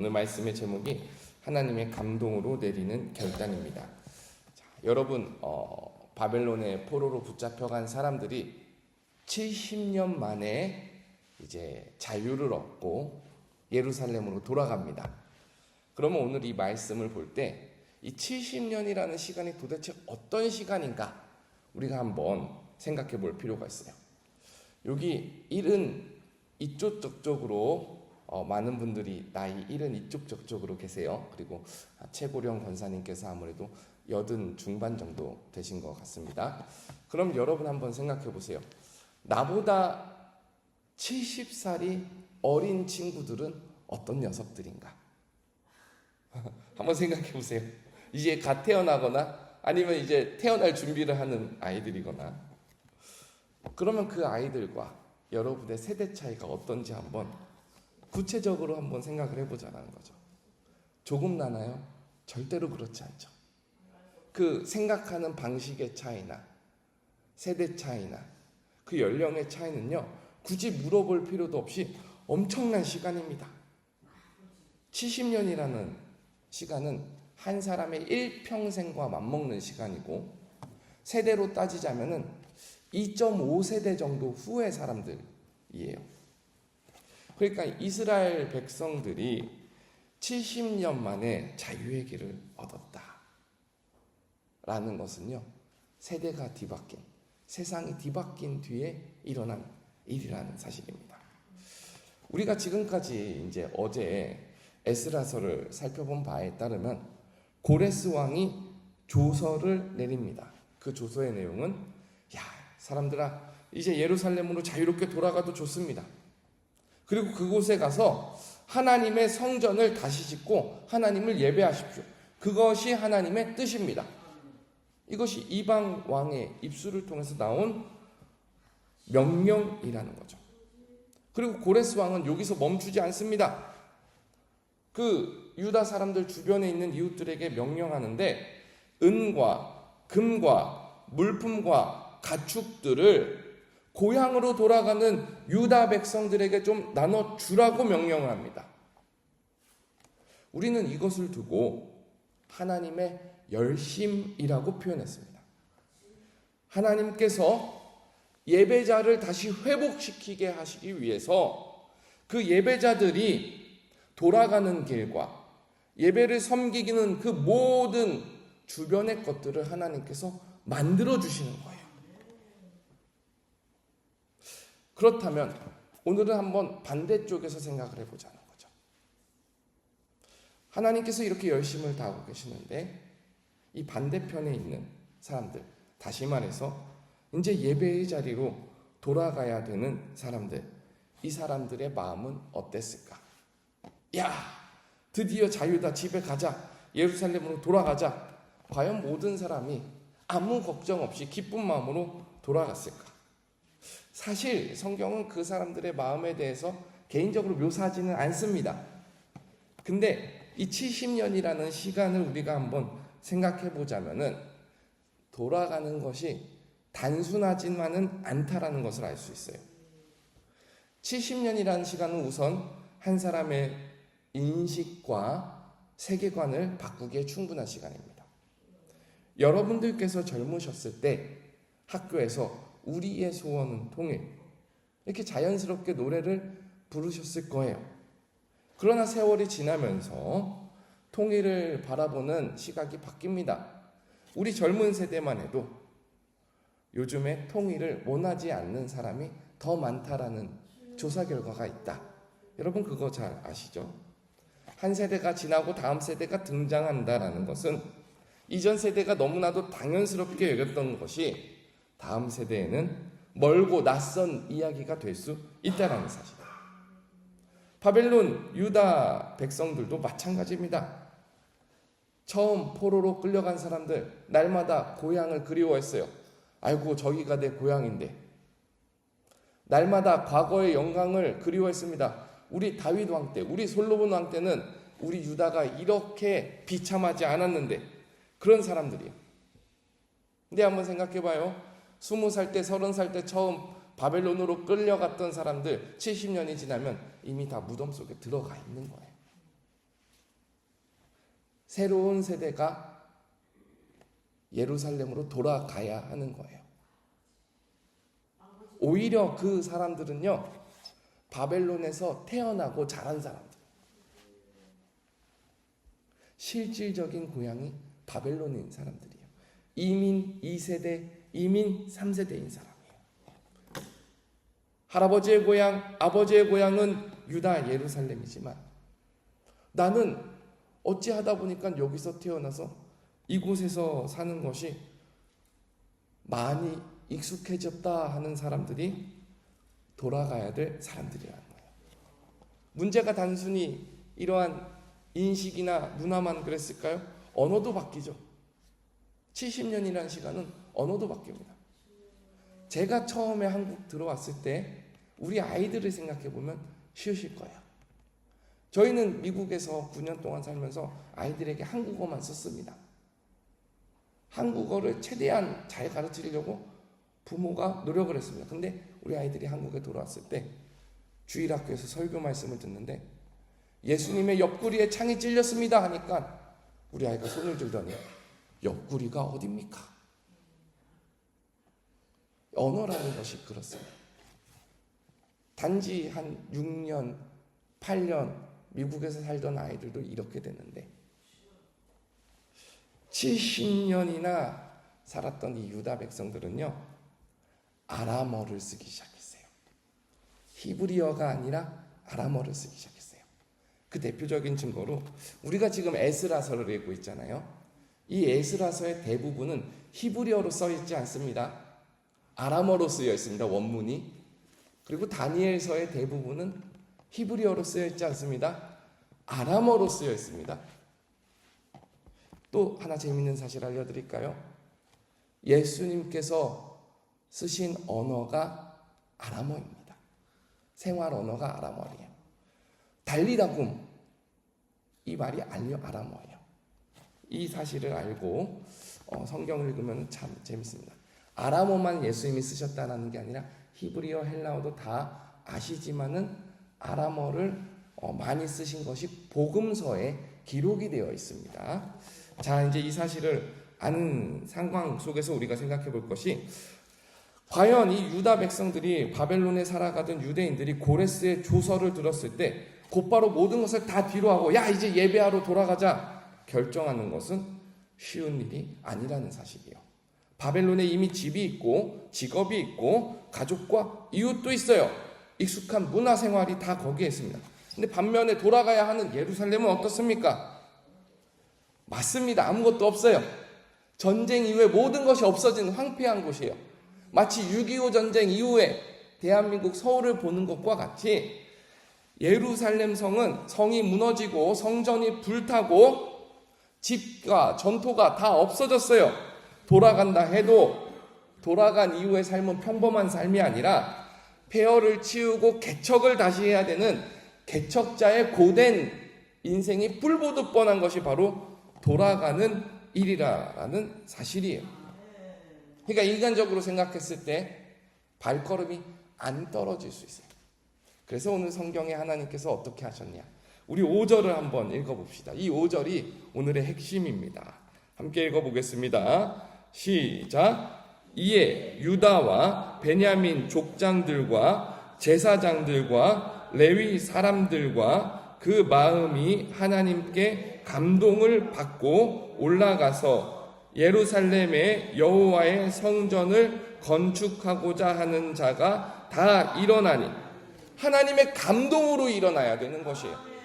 오늘 말씀의 제목이 하나님의 감동으로 내리는 결단입니다. 자, 여러분 바벨론의 포로로 붙잡혀간 사람들이 70년 만에 이제 자유를 얻고 예루살렘으로 돌아갑니다. 그러면 오늘 이 말씀을 볼 때 이 70년이라는 시간이 도대체 어떤 시간인가 우리가 한번 생각해 볼 필요가 있어요. 여기 일은 이쪽 저쪽으로 많은 분들이 나이 일은 이쪽 저쪽으로 계세요. 그리고 최고령 권사님께서 아무래도 80 중반 정도 되신 것 같습니다. 그럼 여러분 한번 생각해 보세요. 나보다 70살이 어린 친구들은 어떤 녀석들인가? 한번 생각해 보세요. 이제 갓 태어나거나 아니면 이제 태어날 준비를 하는 아이들이거나, 그러면 그 아이들과 여러분의 세대 차이가 어떤지 한번 구체적으로 한번 생각을 해보자는 거죠. 조금 나나요? 절대로 그렇지 않죠. 그 생각하는 방식의 차이나 세대 차이나 그 연령의 차이는요, 굳이 물어볼 필요도 없이 엄청난 시간입니다. 70년이라는 시간은 한 사람의 일평생과 맞먹는 시간이고, 세대로 따지자면은 2.5세대 정도 후의 사람들이에요. 그러니까 이스라엘 백성들이 70년 만에 자유의 길을 얻었다라는 것은요, 세대가 뒤바뀐, 세상이 뒤바뀐 뒤에 일어난 일이라는 사실입니다. 우리가 지금까지 이제 어제 에스라서를 살펴본 바에 따르면 고레스 왕이 조서를 내립니다. 그 조서의 내용은, 야, 사람들아, 이제 예루살렘으로 자유롭게 돌아가도 좋습니다. 그리고 그곳에 가서 하나님의 성전을 다시 짓고 하나님을 예배하십시오. 그것이 하나님의 뜻입니다. 이것이 이방 왕의 입술을 통해서 나온 명령이라는 거죠. 그리고 고레스 왕은 여기서 멈추지 않습니다. 그 유다 사람들 주변에 있는 이웃들에게 명령하는데, 은과 금과 물품과 가축들을 고향으로 돌아가는 유다 백성들에게 좀 나눠주라고 명령을 합니다. 우리는 이것을 두고 하나님의 열심이라고 표현했습니다. 하나님께서 예배자를 다시 회복시키게 하시기 위해서 그 예배자들이 돌아가는 길과 예배를 섬기기는 그 모든 주변의 것들을 하나님께서 만들어 주시는 거예요. 그렇다면 오늘은 한번 반대쪽에서 생각을 해보자는 거죠. 하나님께서 이렇게 열심을 다하고 계시는데 이 반대편에 있는 사람들, 다시 말해서 이제 예배의 자리로 돌아가야 되는 사람들, 이 사람들의 마음은 어땠을까? 야, 드디어 자유다, 집에 가자, 예루살렘으로 돌아가자. 과연 모든 사람이 아무 걱정 없이 기쁜 마음으로 돌아갔을까? 사실 성경은 그 사람들의 마음에 대해서 개인적으로 묘사하지는 않습니다. 근데 이 70년이라는 시간을 우리가 한번 생각해 보자면은 돌아가는 것이 단순하지만은 않다라는 것을 알 수 있어요. 70년이라는 시간은 우선 한 사람의 인식과 세계관을 바꾸기에 충분한 시간입니다. 여러분들께서 젊으셨을 때 학교에서 우리의 소원은 통일, 이렇게 자연스럽게 노래를 부르셨을 거예요. 그러나 세월이 지나면서 통일을 바라보는 시각이 바뀝니다. 우리 젊은 세대만 해도 요즘에 통일을 원하지 않는 사람이 더 많다라는 조사 결과가 있다. 여러분 그거 잘 아시죠? 한 세대가 지나고 다음 세대가 등장한다라는 것은 이전 세대가 너무나도 당연스럽게 여겼던 것이 다음 세대에는 멀고 낯선 이야기가 될 수 있다는 사실. 바벨론 유다 백성들도 마찬가지입니다. 처음 포로로 끌려간 사람들, 날마다 고향을 그리워했어요. 아이고, 저기가 내 고향인데. 날마다 과거의 영광을 그리워했습니다. 우리 다윗 왕 때, 우리 솔로몬 왕 때는 우리 유다가 이렇게 비참하지 않았는데, 그런 사람들이에요. 근데 한번 생각해봐요. 20살 때, 30살 때 처음 바벨론으로 끌려갔던 사람들 70년이 지나면 이미 다 무덤 속에 들어가 있는 거예요. 새로운 세대가 예루살렘으로 돌아가야 하는 거예요. 오히려 그 사람들은요, 바벨론에서 태어나고 자란 사람들. 실질적인 고향이 바벨론인 사람들이에요. 이민 2세대, 이민 3세대인 사람이에요. 할아버지의 고향, 아버지의 고향은 유다 예루살렘이지만 나는 어찌하다 보니까 여기서 태어나서 이곳에서 사는 것이 많이 익숙해졌다 하는 사람들이 돌아가야 될 사람들이라는 거예요. 문제가 단순히 이러한 인식이나 문화만 그랬을까요? 언어도 바뀌죠. 70년이라는 시간은 언어도 바뀝니다. 제가 처음에 한국 들어왔을 때 우리 아이들을 생각해 보면 쉬우실 거예요. 저희는 미국에서 9년 동안 살면서 아이들에게 한국어만 썼습니다. 한국어를 최대한 잘 가르치려고 부모가 노력을 했습니다. 근데 우리 아이들이 한국에 돌아왔을 때 주일학교에서 설교 말씀을 듣는데 예수님의 옆구리에 창이 찔렸습니다 하니까 우리 아이가 손을 들더니 옆구리가 어딥니까? 언어라는 것이 그렇습니다. 단지 한 6년, 8년 미국에서 살던 아이들도 이렇게 됐는데 70년이나 살았던 이 유다 백성들은요, 아람어를 쓰기 시작했어요. 히브리어가 아니라 아람어를 쓰기 시작했어요. 그 대표적인 증거로 우리가 지금 에스라서를 읽고 있잖아요. 이 에스라서의 대부분은 히브리어로 써 있지 않습니다. 아람어로 쓰여 있습니다. 원문이. 그리고 다니엘서의 대부분은 히브리어로 쓰여 있지 않습니다. 아람어로 쓰여 있습니다. 또 하나 재미있는 사실 알려드릴까요? 예수님께서 쓰신 언어가 아람어입니다. 생활 언어가 아람어예요. 달리다굼, 이 말이 아람어예요. 이 사실을 알고 성경을 읽으면 참 재밌습니다. 아람어만 예수님이 쓰셨다는 게 아니라 히브리어, 헬라어도 다 아시지만은 아람어를 많이 쓰신 것이 복음서에 기록이 되어 있습니다. 자, 이제 이 사실을 아는 상황 속에서 우리가 생각해 볼 것이, 과연 이 유다 백성들이 바벨론에 살아가던 유대인들이 고레스의 조서를 들었을 때 곧바로 모든 것을 다 뒤로하고 야 이제 예배하러 돌아가자 결정하는 것은 쉬운 일이 아니라는 사실이에요. 바벨론에 이미 집이 있고 직업이 있고 가족과 이웃도 있어요. 익숙한 문화생활이 다 거기에 있습니다. 근데 반면에 돌아가야 하는 예루살렘은 어떻습니까? 맞습니다. 아무것도 없어요. 전쟁 이후에 모든 것이 없어진 황폐한 곳이에요. 마치 6.25 전쟁 이후에 대한민국 서울을 보는 것과 같이 예루살렘 성은 성이 무너지고 성전이 불타고 집과 전토가 다 없어졌어요. 돌아간다 해도 돌아간 이후의 삶은 평범한 삶이 아니라 폐허를 치우고 개척을 다시 해야 되는 개척자의 고된 인생이 뿔보듯 뻔한 것이 바로 돌아가는 일이라는 사실이에요. 그러니까 인간적으로 생각했을 때 발걸음이 안 떨어질 수 있어요. 그래서 오늘 성경에 하나님께서 어떻게 하셨냐, 우리 5절을 한번 읽어봅시다. 이 5절이 오늘의 핵심입니다. 함께 읽어보겠습니다. 시작. 이에 유다와 베냐민 족장들과 제사장들과 레위 사람들과 그 마음이 하나님께 감동을 받고 올라가서 예루살렘의 여호와의 성전을 건축하고자 하는 자가 다 일어나니, 하나님의 감동으로 일어나야 되는 것이에요.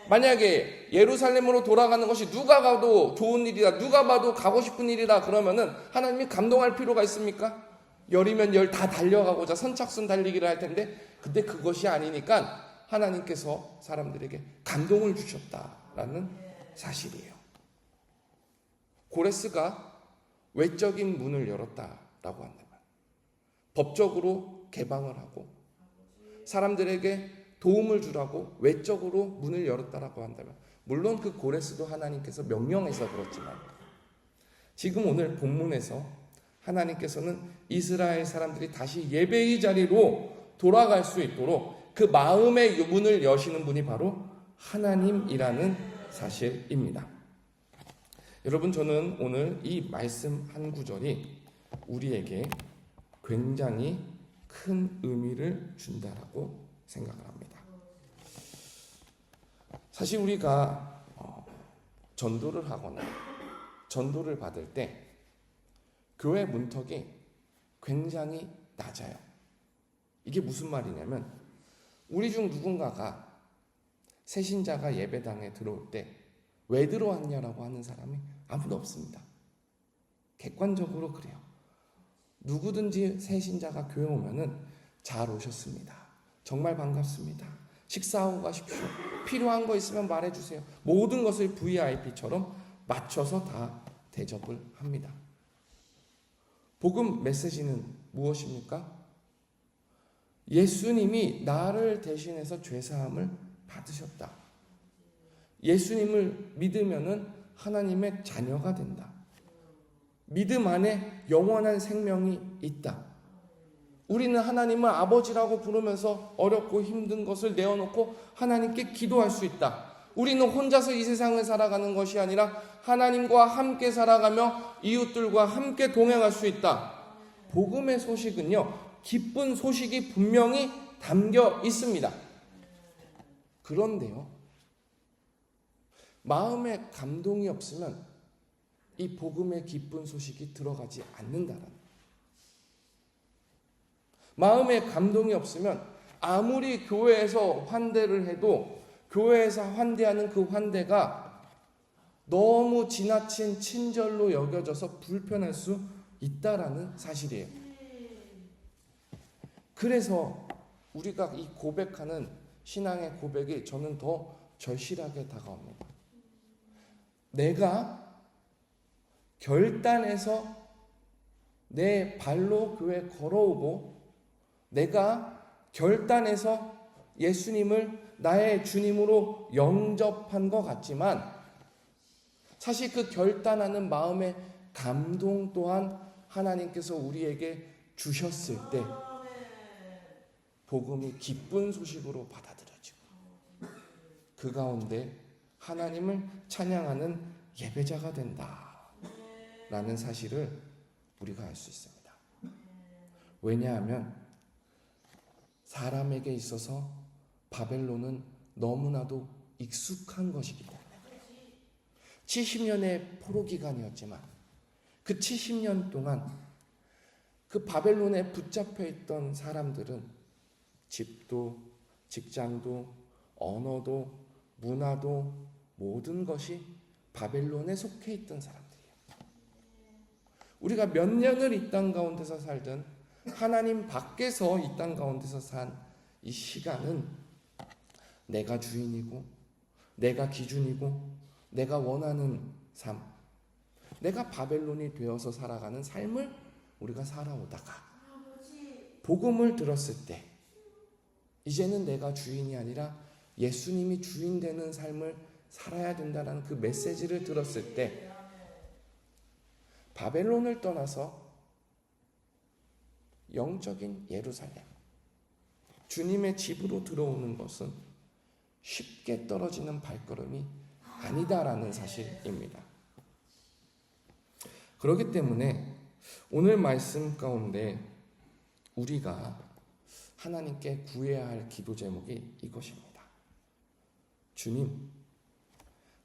만약에 예루살렘으로 돌아가는 것이 누가 가도 좋은 일이다, 누가 봐도 가고 싶은 일이다 그러면은 하나님이 감동할 필요가 있습니까? 열이면 열 다 달려가고자 선착순 달리기를 할 텐데, 근데 그것이 아니니까 하나님께서 사람들에게 감동을 주셨다라는 사실이에요. 고레스가 외적인 문을 열었다라고 한다면, 법적으로 개방을 하고 사람들에게 도움을 주라고 외적으로 문을 열었다라고 한다면, 물론 그 고레스도 하나님께서 명령해서 그렇지만 지금 오늘 본문에서 하나님께서는 이스라엘 사람들이 다시 예배의 자리로 돌아갈 수 있도록 그 마음의 문을 여시는 분이 바로 하나님이라는 사실입니다. 여러분, 저는 오늘 이 말씀 한 구절이 우리에게 굉장히 큰 의미를 준다라고 생각을 합니다. 사실 우리가 전도를 하거나 전도를 받을 때 교회 문턱이 굉장히 낮아요. 이게 무슨 말이냐면, 우리 중 누군가가 새신자가 예배당에 들어올 때 왜 들어왔냐라고 하는 사람이 아무도 없습니다. 객관적으로 그래요. 누구든지 새신자가 교회 오면은 잘 오셨습니다, 정말 반갑습니다, 식사하고 가십시오, 필요한 거 있으면 말해주세요, 모든 것을 VIP처럼 맞춰서 다 대접을 합니다. 복음 메시지는 무엇입니까? 예수님이 나를 대신해서 죄사함을 받으셨다. 예수님을 믿으면은 하나님의 자녀가 된다. 믿음 안에 영원한 생명이 있다. 우리는 하나님을 아버지라고 부르면서 어렵고 힘든 것을 내어놓고 하나님께 기도할 수 있다. 우리는 혼자서 이 세상을 살아가는 것이 아니라 하나님과 함께 살아가며 이웃들과 함께 동행할 수 있다. 복음의 소식은요, 기쁜 소식이 분명히 담겨 있습니다. 그런데요, 마음에 감동이 없으면 이 복음의 기쁜 소식이 들어가지 않는다는, 마음에 감동이 없으면 아무리 교회에서 환대를 해도 교회에서 환대하는 그 환대가 너무 지나친 친절로 여겨져서 불편할 수 있다라는 사실이에요. 그래서 우리가 이 고백하는 신앙의 고백이 저는 더 절실하게 다가옵니다. 내가 결단해서 내 발로 교회 걸어오고, 내가 결단해서 예수님을 나의 주님으로 영접한 것 같지만, 사실 그 결단하는 마음의 감동 또한 하나님께서 우리에게 주셨을 때 복음이 기쁜 소식으로 받아들여지고, 그 가운데 하나님을 찬양하는 예배자가 된다라는 사실을 우리가 알 수 있습니다. 왜냐하면 사람에게 있어서 바벨론은 너무나도 익숙한 것이기 때문에. 70년의 포로 기간이었지만 그 70년 동안 그 바벨론에 붙잡혀 있던 사람들은 집도, 직장도, 언어도, 문화도, 모든 것이 바벨론에 속해 있던 사람들이에요. 우리가 몇 년을 이 땅 가운데서 살든 하나님 밖에서 이 땅 가운데서 산 이 시간은 내가 주인이고, 내가 기준이고, 내가 원하는 삶, 내가 바벨론이 되어서 살아가는 삶을 우리가 살아오다가 복음을 들었을 때 이제는 내가 주인이 아니라 예수님이 주인 되는 삶을 살아야 된다는 그 메시지를 들었을 때 바벨론을 떠나서 영적인 예루살렘, 주님의 집으로 들어오는 것은 쉽게 떨어지는 발걸음이 아니다라는 사실입니다. 그렇기 때문에 오늘 말씀 가운데 우리가 하나님께 구해야 할 기도 제목이 이것입니다. 주님,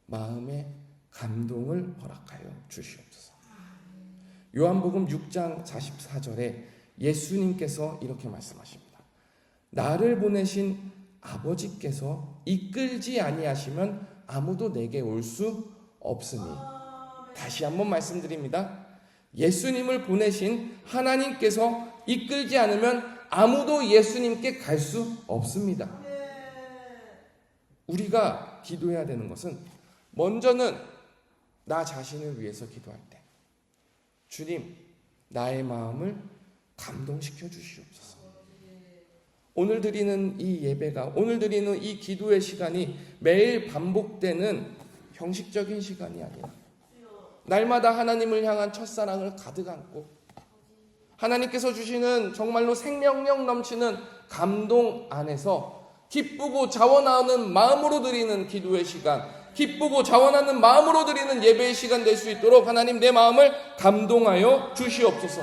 마음의 감동을 허락하여 주시옵소서. 요한복음 6장 44절에 예수님께서 이렇게 말씀하십니다. 나를 보내신 아버지께서 이끌지 아니하시면 아무도 내게 올 수 없으니. 다시 한번 말씀드립니다. 예수님을 보내신 하나님께서 이끌지 않으면 아무도 예수님께 갈 수 없습니다. 우리가 기도해야 되는 것은 먼저는 나 자신을 위해서 기도할 때, 주님, 나의 마음을 감동시켜 주시옵소서. 오늘 드리는 이 예배가, 오늘 드리는 이 기도의 시간이 매일 반복되는 형식적인 시간이 아니라 날마다 하나님을 향한 첫사랑을 가득 안고 하나님께서 주시는 정말로 생명력 넘치는 감동 안에서 기쁘고 자원하는 마음으로 드리는 기도의 시간, 기쁘고 자원하는 마음으로 드리는 예배의 시간 될 수 있도록 하나님 내 마음을 감동하여 주시옵소서.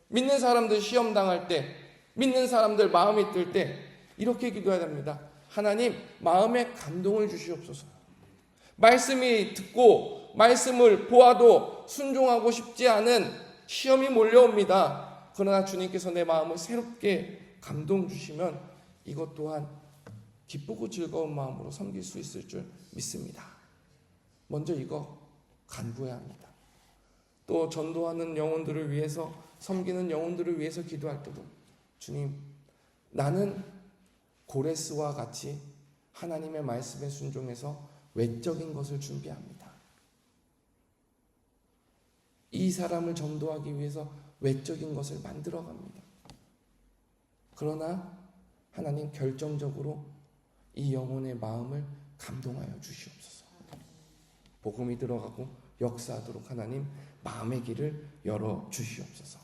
믿는 사람들 시험 당할 때, 믿는 사람들 마음이 뜰 때 이렇게 기도해야 됩니다. 하나님 마음에 감동을 주시옵소서. 말씀이 듣고 말씀을 보아도 순종하고 싶지 않은 시험이 몰려옵니다. 그러나 주님께서 내 마음을 새롭게 감동 주시면 이것 또한 기쁘고 즐거운 마음으로 섬길 수 있을 줄 믿습니다. 먼저 이거 간구해야 합니다. 또 전도하는 영혼들을 위해서, 섬기는 영혼들을 위해서 기도할 때도 주님, 나는 고레스와 같이 하나님의 말씀에 순종해서 외적인 것을 준비합니다. 이 사람을 전도하기 위해서 외적인 것을 만들어갑니다. 그러나 하나님 결정적으로 이 영혼의 마음을 감동하여 주시옵소서. 복음이 들어가고 역사하도록 하나님 마음의 길을 열어 주시옵소서.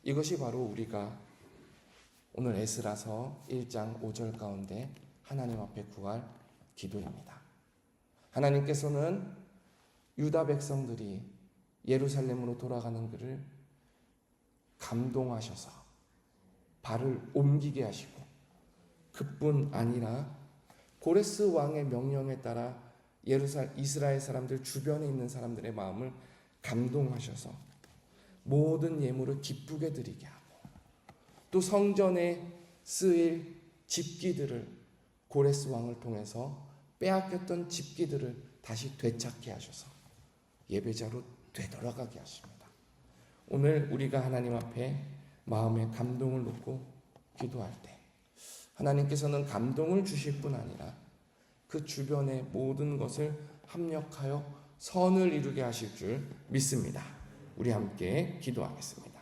이것이 바로 우리가 오늘 에스라서 1장 5절 가운데 하나님 앞에 구할 기도입니다. 하나님께서는 유다 백성들이 예루살렘으로 돌아가는 것을 감동하셔서 발을 옮기게 하시고, 그뿐 아니라 고레스 왕의 명령에 따라 이스라엘 사람들 주변에 있는 사람들의 마음을 감동하셔서 모든 예물을 기쁘게 드리게 하고, 또 성전에 쓰일 집기들을 고레스 왕을 통해서 빼앗겼던 집기들을 다시 되찾게 하셔서 예배자로 되돌아가게 하십니다. 오늘 우리가 하나님 앞에 마음의 감동을 놓고 기도할 때 하나님께서는 감동을 주실 뿐 아니라 그 주변의 모든 것을 합력하여 선을 이루게 하실 줄 믿습니다. 우리 함께 기도하겠습니다.